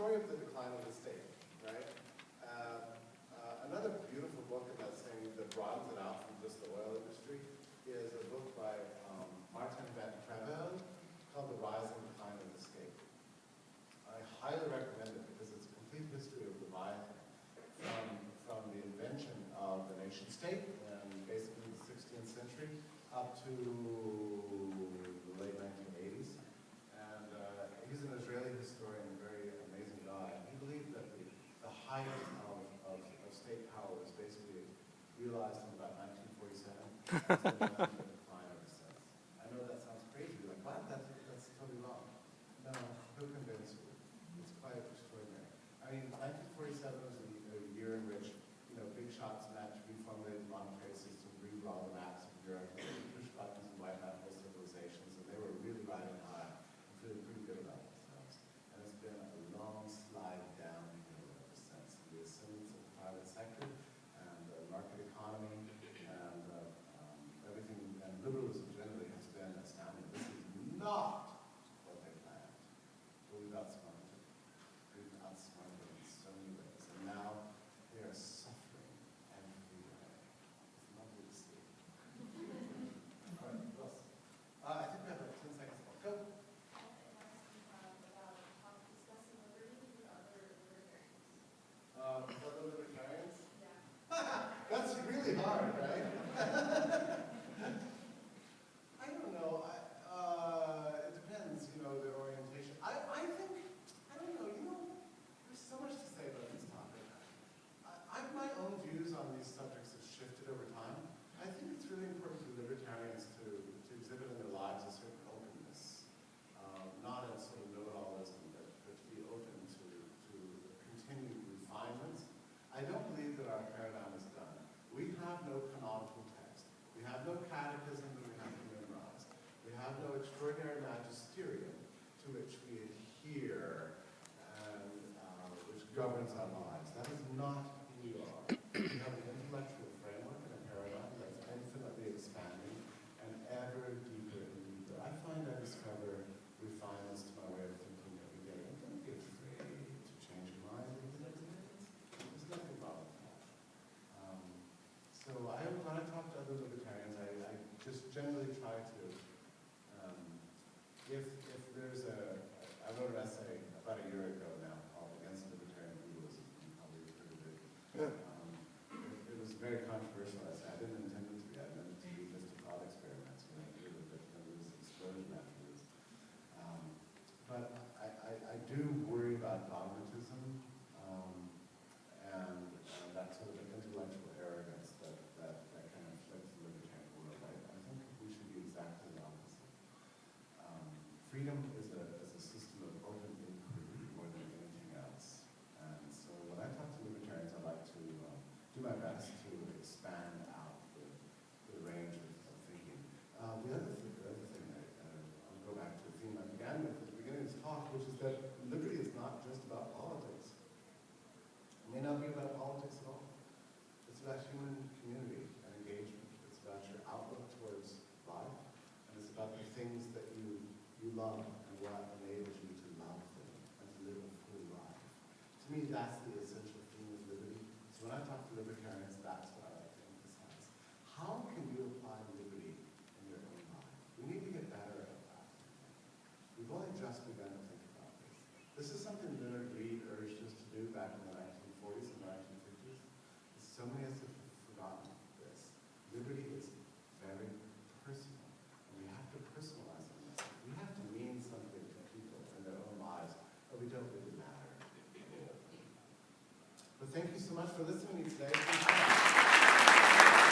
story of the decline of the state, right? Another beautiful book in that saying that broadens it out from just the oil industry is a book by Martin van Creveld called The Rise and Decline of the State. I highly recommend it because it's a complete history of Leviathan from the invention of the nation state and basically the 16th century up to the late 1980s. And he's an Israeli historian, a very amazing guy. And he believed that the height of state power was basically realized in about 1947. It's been nothing but decline ever since. I know that sounds crazy. You're like, what? That's totally wrong. No, he'll convince you. It's quite extraordinary. I mean, 1947 was a year in which, big shots matched reformulated the monetary system, redraw the maps of Europe, push buttons and wipe out whole civilizations, and they were really riding high and feeling pretty good about themselves. And it's been a long slide downhill ever since. The ascendance of the private sector and the market economy and everything, and liberalism generally has been astounding. This is not what they planned. But we've outsmarted it. We've outsmarted it in so many ways. And now they are suffering every way. It's lovely to see. All right, what else? I think we have like 10 seconds left. Go. Other libertarians? Yeah. That's really hard, right? I don't know. It depends, their orientation. I think, I don't know, there's so much to say about this topic. My own views on these subjects have shifted over time. I think it's really important for libertarians to exhibit in their lives a certain openness, not as sort of know-it-allism, but to be open to continued refinements. I don't believe that our paradigm is done. We have no canonical text. We have no catechism that we have to memorize. We have no extraordinary magisterium to which we adhere and which governs our lives. That is not who we are. We have an intellectual framework and a paradigm that's infinitely expanding and ever deeper and deeper. I find I discover refinements to my way of thinking every day. And don't be afraid to change your mind. There's nothing wrong with that. So when I talk to other libertarians, I just generally try to, if there's I wrote an essay about a year ago now called Against Libertarian Legalism. You probably heard of it. It was a very controversial essay. I didn't intend it to be. I meant it to be just a thought experiment. It was explosion afterwards. But I do worry about dogmatism and that sort of intellectual arrogance that kind of afflicts the libertarian world. I think we should be exactly the opposite. Freedom is a system of open inquiry more than anything else. And so when I talk to libertarians, I like to do my best to expand out the range of thinking. The other thing, I'll go back to the theme I began with at the beginning of this talk, which is that liberty is not just about politics. It may not be about politics at all. It's about human community and engagement. It's about your outlook towards life, and it's about the things that you love and what enables you to love them and to live a full life. To me, that's the essential theme of liberty. So when I talk to libertarians, that's what I like to emphasize. How can you apply liberty in your own life? We need to get better at that. We've only just begun to think about this. This is something Leonard Read urged us to do back in the 1940s and 1950s. So many of us have forgotten this. Liberty is very personal, and we have to personalize it. We have to mean something to people in their own lives, or we don't really matter. But thank you so much for listening today.